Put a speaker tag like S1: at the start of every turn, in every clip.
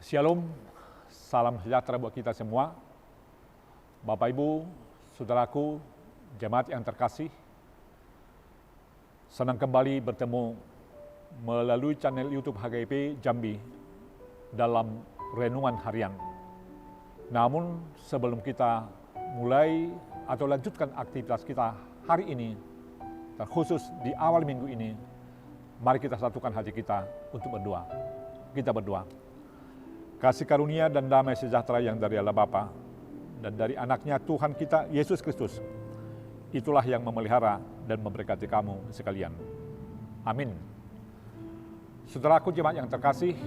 S1: Shalom, salam sejahtera buat kita semua. Bapak Ibu, saudaraku, jemaat yang terkasih, senang kembali bertemu melalui channel YouTube HGIP Jambi dalam renungan harian. Namun sebelum kita mulai atau lanjutkan aktivitas kita hari ini, terkhusus di awal minggu ini, mari kita satukan hati kita untuk berdoa. Kita berdoa. Kasih karunia dan damai sejahtera yang dari Allah Bapa dan dari anaknya Tuhan kita Yesus Kristus, itulah yang memelihara dan memberkati kamu sekalian. Amin. Saudaraku jemaat yang terkasih,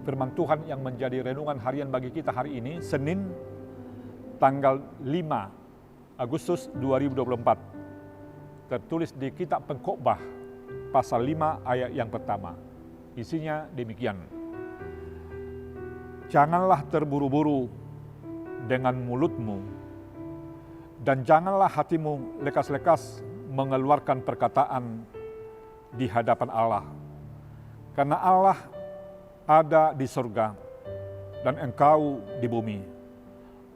S1: firman Tuhan yang menjadi renungan harian bagi kita hari ini, Senin tanggal 5 Agustus 2024, tertulis di kitab Pengkhotbah pasal 5 ayat yang pertama. Isinya demikian. Janganlah terburu-buru dengan mulutmu, dan janganlah hatimu lekas-lekas mengeluarkan perkataan di hadapan Allah. Karena Allah ada di surga, dan engkau di bumi.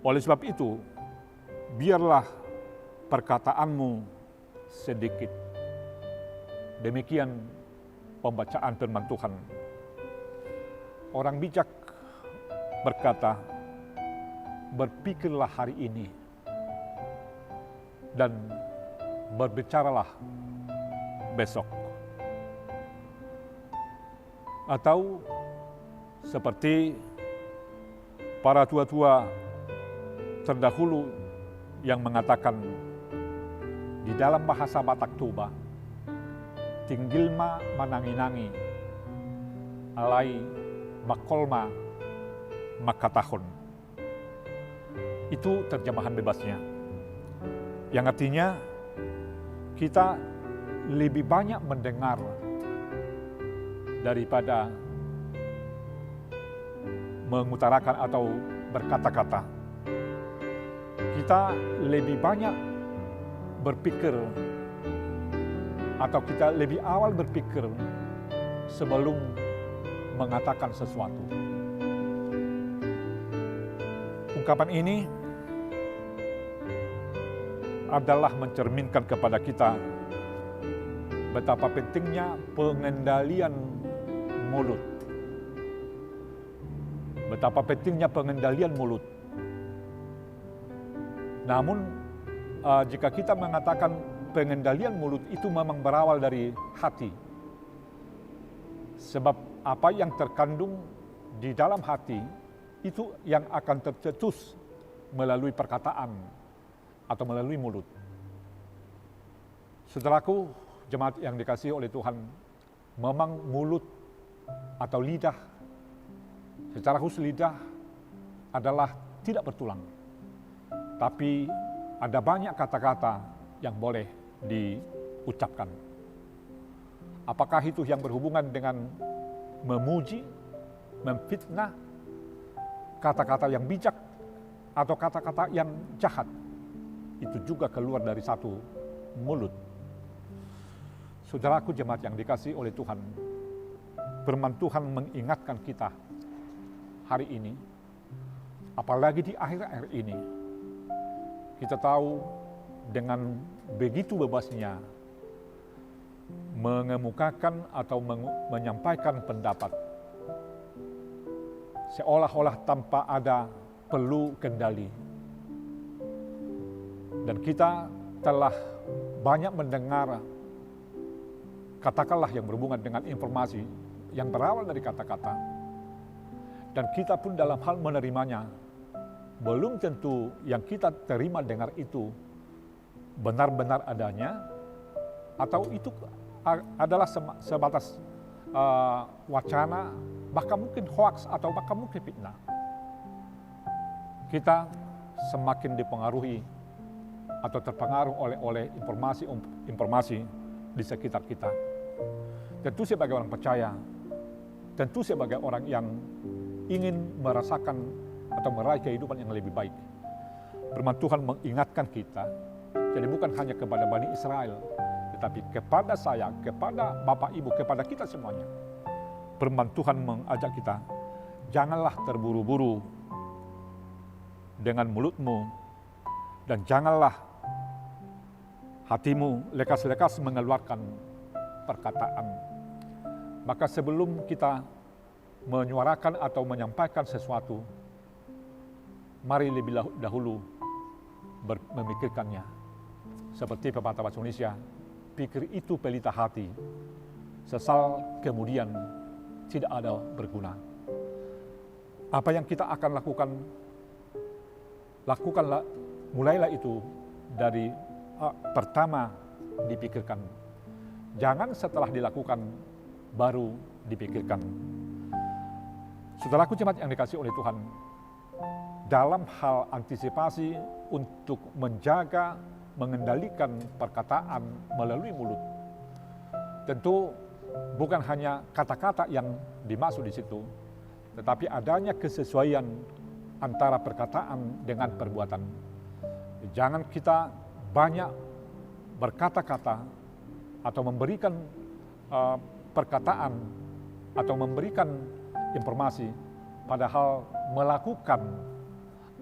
S1: Oleh sebab itu, biarlah perkataanmu sedikit. Demikian pembacaan firman Tuhan. Orang bijak berkata, berpikirlah hari ini dan berbicaralah besok. Atau seperti para tua-tua terdahulu yang mengatakan di dalam bahasa Batak Toba, tinggilma manangi-nangi, alai bakolma makatahon. Itu terjemahan bebasnya, yang artinya kita lebih banyak mendengar daripada mengutarakan atau berkata-kata. Kita lebih banyak berpikir atau kita lebih awal berpikir sebelum mengatakan sesuatu. Ungkapan ini adalah mencerminkan kepada kita betapa pentingnya pengendalian mulut. Betapa pentingnya pengendalian mulut. Namun, jika kita mengatakan pengendalian mulut itu memang berawal dari hati. Sebab apa yang terkandung di dalam hati itu yang akan tercetus melalui perkataan atau melalui mulut. Saudaraku, jemaat yang dikasihi oleh Tuhan, memang mulut atau lidah, secara khusus lidah adalah tidak bertulang. Tapi ada banyak kata-kata yang boleh diucapkan. Apakah itu yang berhubungan dengan memuji, memfitnah, kata-kata yang bijak, atau kata-kata yang jahat, itu juga keluar dari satu mulut. Saudaraku jemaat yang dikasihi oleh Tuhan, firman Tuhan mengingatkan kita hari ini, apalagi di akhir-akhir ini, kita tahu dengan begitu bebasnya mengemukakan atau menyampaikan pendapat, seolah-olah tanpa ada perlu kendali. Dan kita telah banyak mendengar katakanlah yang berhubungan dengan informasi yang berawal dari kata-kata. Dan kita pun dalam hal menerimanya, belum tentu yang kita terima dengar itu benar-benar adanya, atau itu adalah sebatas wacana, bahkan mungkin hoaks atau bahkan mungkin fitnah. Kita semakin dipengaruhi atau terpengaruh oleh informasi di sekitar kita. Tentu sebagai orang percaya, tentu sebagai orang yang ingin merasakan atau meraih kehidupan yang lebih baik, firman Tuhan mengingatkan kita, jadi bukan hanya kepada Bani Israel, tetapi kepada saya, kepada Bapak Ibu, kepada kita semuanya. Firman Tuhan mengajak kita, janganlah terburu-buru dengan mulutmu, dan janganlah hatimu lekas-lekas mengeluarkan perkataan. Maka sebelum kita menyuarakan atau menyampaikan sesuatu, mari lebih dahulu memikirkannya. Seperti pepatah bahasa Indonesia, pikir itu pelita hati, sesal kemudian tidak ada berguna. Apa yang kita akan lakukanlah, mulailah itu dari pertama dipikirkan. Jangan setelah dilakukan baru dipikirkan. Saudaraku jemaat yang dikasihi oleh Tuhan, dalam hal antisipasi untuk menjaga, mengendalikan perkataan melalui mulut, tentu bukan hanya kata-kata yang dimaksud di situ, tetapi adanya kesesuaian antara perkataan dengan perbuatan. Jangan kita banyak berkata-kata atau memberikan perkataan atau memberikan informasi, padahal melakukan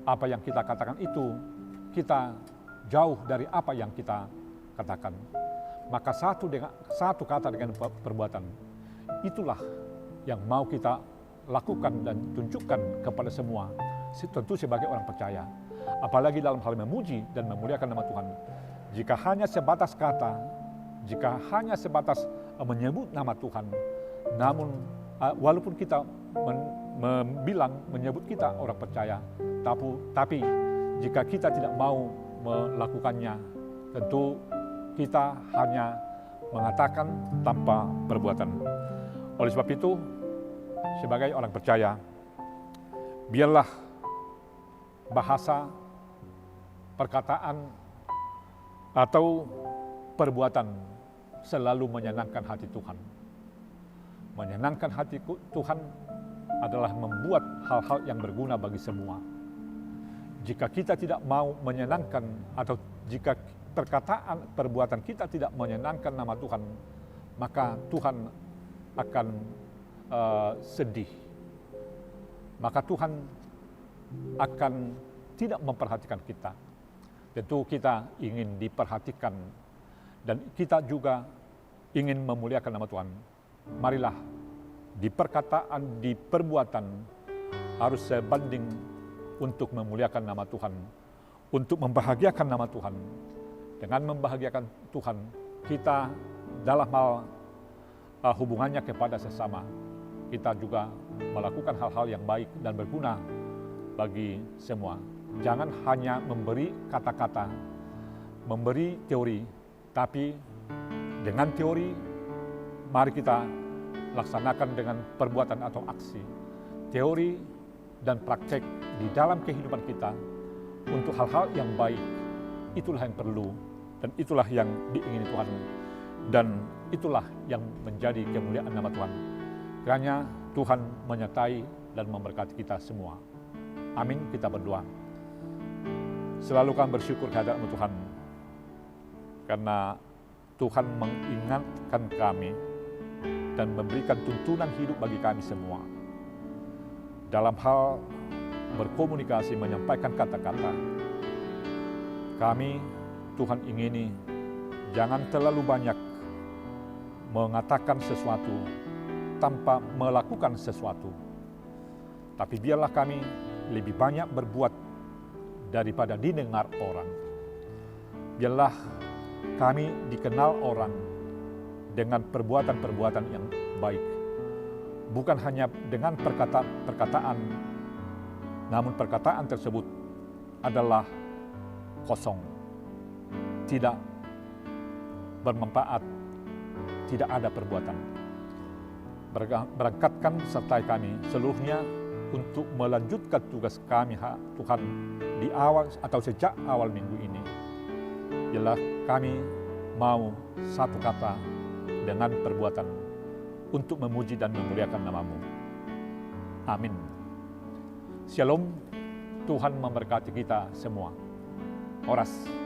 S1: apa yang kita katakan itu kita jauh dari apa yang kita katakan. Maka satu kata dengan perbuatan, itulah yang mau kita lakukan dan tunjukkan kepada semua, tentu sebagai orang percaya. Apalagi dalam hal memuji dan memuliakan nama Tuhan. Jika hanya sebatas kata, jika hanya sebatas menyebut nama Tuhan, namun walaupun kita menyebut kita orang percaya, tapi jika kita tidak mau melakukannya, tentu kita hanya mengatakan tanpa perbuatan. Oleh sebab itu, sebagai orang percaya, biarlah bahasa, perkataan, atau perbuatan selalu menyenangkan hati Tuhan. Menyenangkan hati Tuhan adalah membuat hal-hal yang berguna bagi semua. Jika kita tidak mau menyenangkan, atau jika perkataan, perbuatan kita tidak menyenangkan nama Tuhan, maka Tuhan akan sedih. Maka Tuhan akan tidak memperhatikan kita. Tentu kita ingin diperhatikan dan kita juga ingin memuliakan nama Tuhan. Marilah di perkataan, di perbuatan harus sebanding untuk memuliakan nama Tuhan, untuk membahagiakan nama Tuhan. Dengan membahagiakan Tuhan, kita dalam hal hubungannya kepada sesama, kita juga melakukan hal-hal yang baik dan berguna bagi semua. Jangan hanya memberi kata-kata, memberi teori, tapi dengan teori, mari kita laksanakan dengan perbuatan atau aksi. Teori dan praktek di dalam kehidupan kita untuk hal-hal yang baik, itulah yang perlu dan itulah yang diingini Tuhan. Dan itulah yang menjadi kemuliaan nama Tuhan. Kiranya Tuhan menyertai dan memberkati kita semua. Amin, kita berdoa. Selalu kami bersyukur kehadirat-Mu Tuhan, karena Tuhan mengingatkan kami dan memberikan tuntunan hidup bagi kami semua. Dalam hal berkomunikasi, menyampaikan kata-kata, kami, Tuhan ingini, jangan terlalu banyak mengatakan sesuatu tanpa melakukan sesuatu. Tapi biarlah kami lebih banyak berbuat daripada didengar orang. Biarlah kami dikenal orang dengan perbuatan-perbuatan yang baik. Bukan hanya dengan perkataan, namun perkataan tersebut adalah kosong, tidak bermanfaat, tidak ada perbuatan. Berangkatkan sertai kami seluruhnya untuk melanjutkan tugas kami, Tuhan, di awal atau sejak awal minggu ini. Jelas kami mau satu kata dengan perbuatan untuk memuji dan memuliakan nama-Mu. Amin. Shalom, Tuhan memberkati kita semua. Horas.